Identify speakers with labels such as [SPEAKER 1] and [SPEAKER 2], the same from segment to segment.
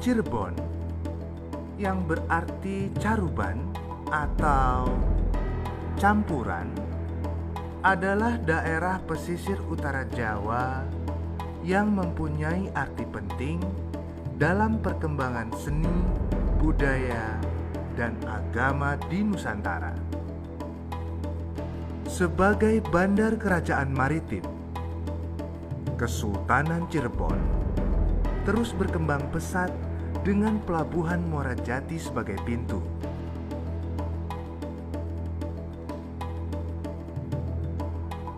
[SPEAKER 1] Cirebon, yang berarti caruban atau campuran, adalah daerah pesisir utara Jawa yang mempunyai arti penting dalam perkembangan seni, budaya, dan agama di Nusantara. Sebagai bandar kerajaan maritim, Kesultanan Cirebon terus berkembang pesat dengan pelabuhan Muara Jati sebagai pintu.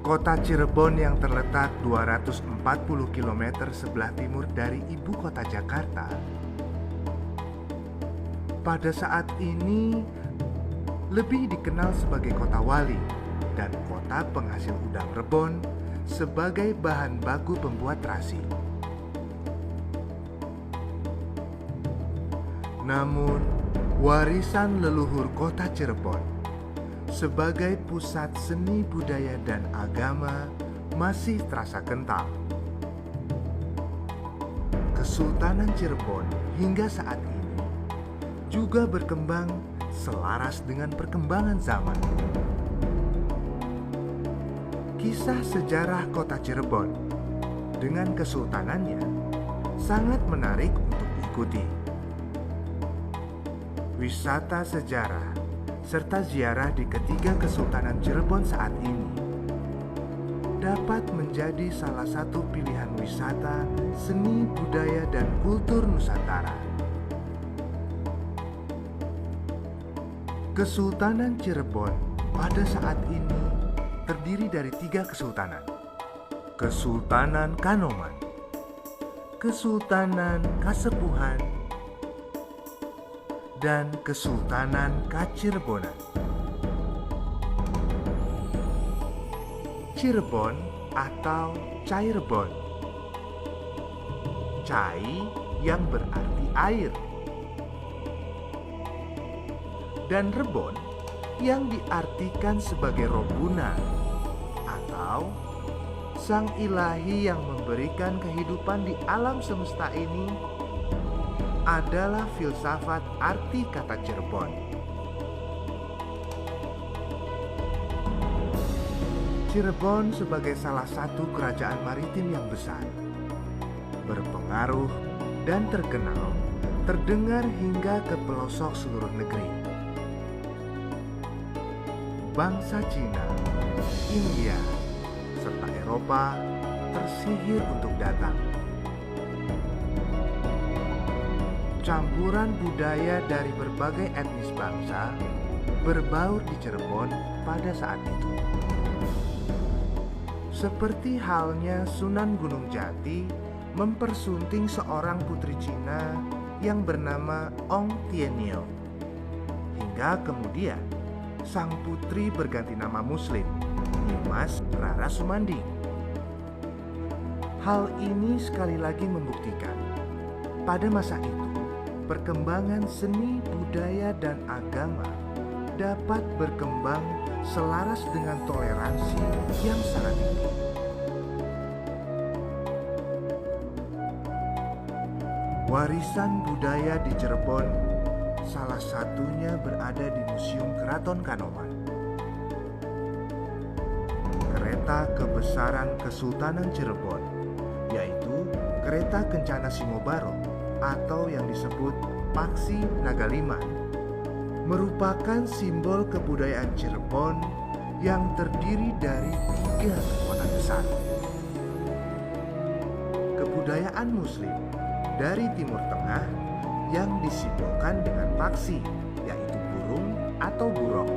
[SPEAKER 1] Kota Cirebon yang terletak 240 km sebelah timur dari ibu kota Jakarta, pada saat ini lebih dikenal sebagai kota wali dan kota penghasil udang rebon sebagai bahan baku pembuat terasi. Namun, warisan leluhur kota Cirebon sebagai pusat seni budaya dan agama masih terasa kental. Kesultanan Cirebon hingga saat ini juga berkembang selaras dengan perkembangan zaman. Kisah sejarah kota Cirebon dengan kesultanannya sangat menarik untuk diikuti. Wisata sejarah serta ziarah di ketiga Kesultanan Cirebon saat ini dapat menjadi salah satu pilihan wisata seni budaya dan kultur Nusantara. Kesultanan Cirebon pada saat ini terdiri dari 3 kesultanan: Kesultanan Kanoman, Kesultanan Kasepuhan, dan Kesultanan Kacirebonan. Cirebon atau Cairebon, Cai yang berarti air, dan Rebon yang diartikan sebagai Robuna atau sang ilahi yang memberikan kehidupan di alam semesta ini adalah filsafat arti kata Cirebon. Cirebon sebagai salah satu kerajaan maritim yang besar, berpengaruh dan terkenal, terdengar hingga ke pelosok seluruh negeri. Bangsa Cina, India, serta Eropa tersihir untuk datang. Campuran budaya dari berbagai etnis bangsa berbaur di Cirebon pada saat itu. Seperti halnya Sunan Gunung Jati mempersunting seorang putri Cina yang bernama Ong Tienio, hingga kemudian sang putri berganti nama Muslim, Nimas Rara Sumanding. Hal ini sekali lagi membuktikan pada masa itu perkembangan seni, budaya, dan agama dapat berkembang selaras dengan toleransi yang sangat tinggi. Warisan budaya di Cirebon salah satunya berada di Museum Keraton Kanoman. Kereta kebesaran Kesultanan Cirebon, yaitu Kereta Kencana Singobaro atau yang disebut Paksi Nagaliman, merupakan simbol kebudayaan Cirebon yang terdiri dari 3 kekuatan besar. Kebudayaan Muslim dari Timur Tengah yang disimbolkan dengan paksi, yaitu burung atau burung.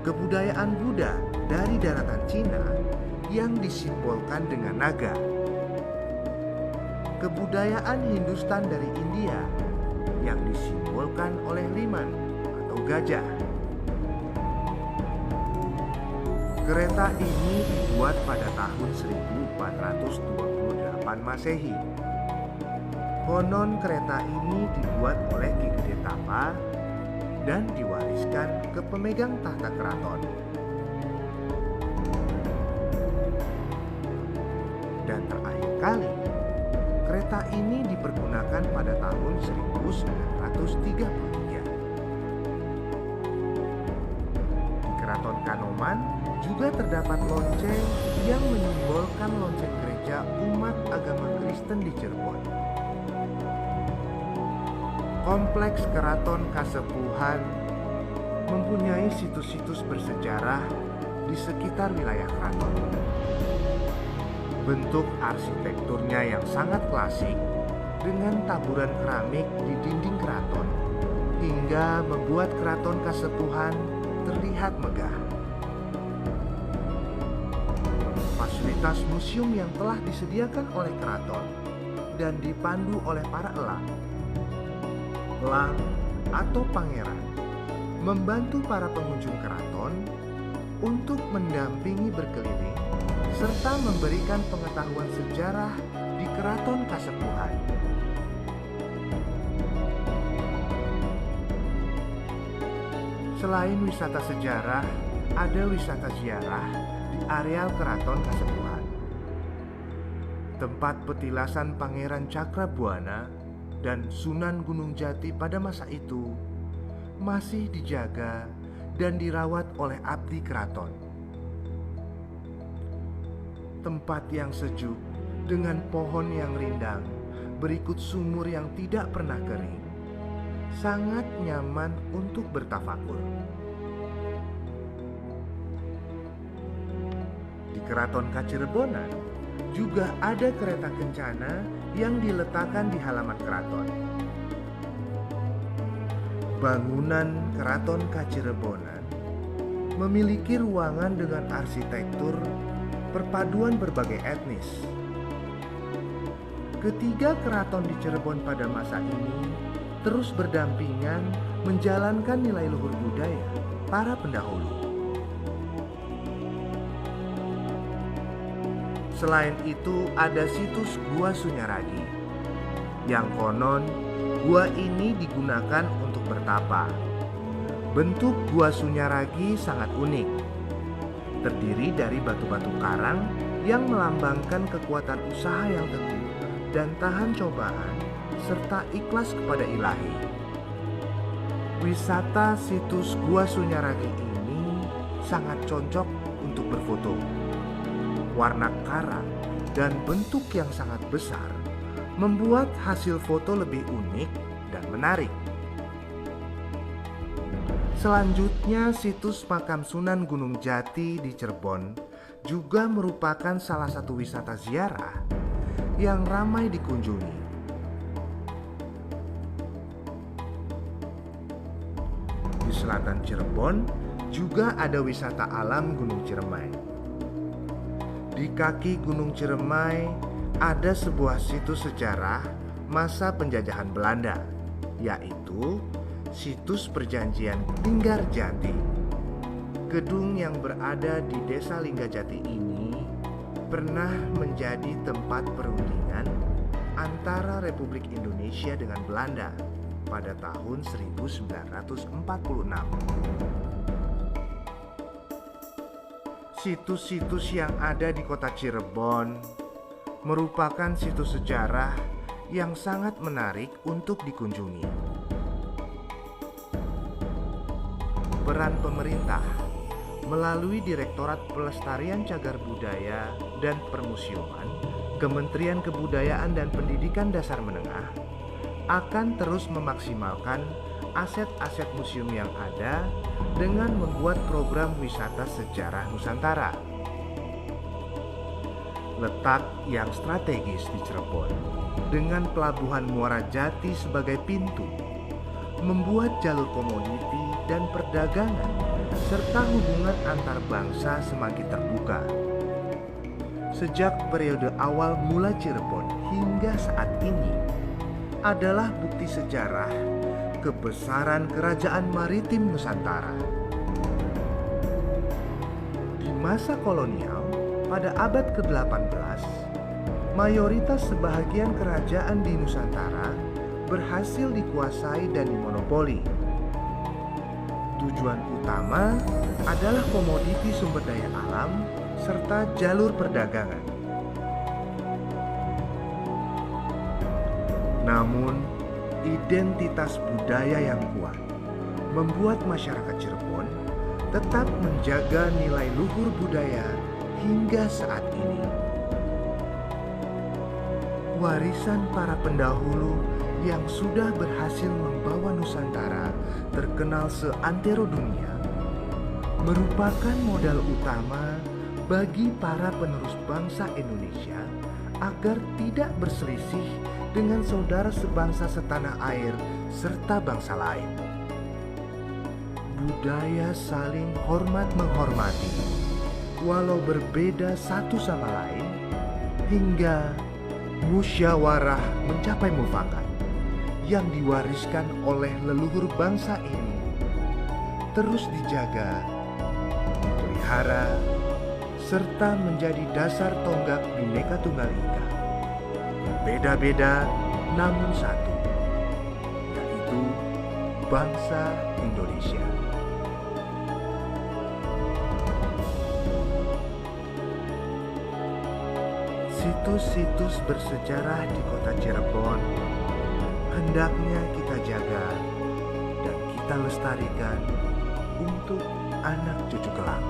[SPEAKER 1] Kebudayaan Buddha dari daratan Cina yang disimbolkan dengan naga. Kebudayaan Hindustan dari India yang disimbolkan oleh liman atau gajah. Kereta ini dibuat pada tahun 1428 Masehi. Konon kereta ini dibuat oleh Ki Gede Tapa dan diwariskan ke pemegang tahta keraton. Dan terakhir kali, kereta kota ini dipergunakan pada tahun 1933. Di Keraton Kanoman juga terdapat lonceng yang menyimbolkan lonceng gereja umat agama Kristen di Cirebon. Kompleks Keraton Kasepuhan mempunyai situs-situs bersejarah di sekitar wilayah keraton. Bentuk arsitekturnya yang sangat klasik dengan taburan keramik di dinding keraton hingga membuat Keraton Kasepuhan terlihat megah. Fasilitas museum yang telah disediakan oleh keraton dan dipandu oleh para elang atau pangeran membantu para pengunjung keraton untuk mendampingi berkeliling serta memberikan pengetahuan sejarah di Keraton Kasepuhan. Selain wisata sejarah, ada wisata ziarah di areal Keraton Kasepuhan. Tempat petilasan Pangeran Cakrabuana dan Sunan Gunung Jati pada masa itu masih dijaga dan dirawat oleh abdi keraton. Tempat yang sejuk dengan pohon yang rindang berikut sumur yang tidak pernah kering, sangat nyaman untuk bertafakur. Di Keraton Kacirebonan juga ada kereta kencana yang diletakkan di halaman keraton. Bangunan Keraton Kacirebonan memiliki ruangan dengan arsitektur perpaduan berbagai etnis. Ketiga keraton di Cirebon pada masa ini terus berdampingan menjalankan nilai luhur budaya para pendahulu. Selain itu ada situs Gua Sunyaragi yang konon gua ini digunakan untuk bertapa. Bentuk Gua Sunyaragi sangat unik. Terdiri dari batu-batu karang yang melambangkan kekuatan usaha yang teguh dan tahan cobaan serta ikhlas kepada Ilahi. Wisata situs Gua Sunyaragi ini sangat cocok untuk berfoto. Warna karang dan bentuk yang sangat besar membuat hasil foto lebih unik dan menarik. Selanjutnya, situs Makam Sunan Gunung Jati di Cirebon juga merupakan salah satu wisata ziarah yang ramai dikunjungi. Di selatan Cirebon juga ada wisata alam Gunung Ciremai. Di kaki Gunung Ciremai ada sebuah situs sejarah masa penjajahan Belanda, yaitu situs perjanjian Linggarjati. Gedung yang berada di Desa Linggarjati ini pernah menjadi tempat perundingan antara Republik Indonesia dengan Belanda pada tahun 1946. Situs-situs yang ada di kota Cirebon merupakan situs sejarah yang sangat menarik untuk dikunjungi. Peran pemerintah melalui Direktorat Pelestarian Cagar Budaya dan Permusiuman, Kementerian Kebudayaan dan Pendidikan Dasar Menengah akan terus memaksimalkan aset-aset museum yang ada dengan membuat program wisata sejarah Nusantara. Letak yang strategis di Cirebon dengan pelabuhan Muara Jati sebagai pintu membuat jalur komoditi dan perdagangan serta hubungan antar bangsa semakin terbuka. Sejak periode awal mula Cirebon hingga saat ini adalah bukti sejarah kebesaran kerajaan maritim Nusantara. Di masa kolonial pada abad ke-18, mayoritas sebahagian kerajaan di Nusantara berhasil dikuasai dan dimonopoli. Tujuan utama adalah komoditi sumber daya alam serta jalur perdagangan. Namun, identitas budaya yang kuat membuat masyarakat Cirebon tetap menjaga nilai luhur budaya hingga saat ini. Warisan para pendahulu yang sudah berhasil membawa Nusantara terkenal seantero dunia merupakan modal utama bagi para penerus bangsa Indonesia agar tidak berselisih dengan saudara sebangsa setanah air serta bangsa lain. Budaya saling hormat menghormati, walau berbeda satu sama lain, hingga musyawarah mencapai mufakat yang diwariskan oleh leluhur bangsa ini terus dijaga, dipelihara, serta menjadi dasar tonggak Bhinneka Tunggal Ika. Berbeda-beda namun satu, yaitu bangsa Indonesia. Situs-situs bersejarah di kota Cirebon hendaknya kita jaga dan kita lestarikan untuk anak cucu kelak.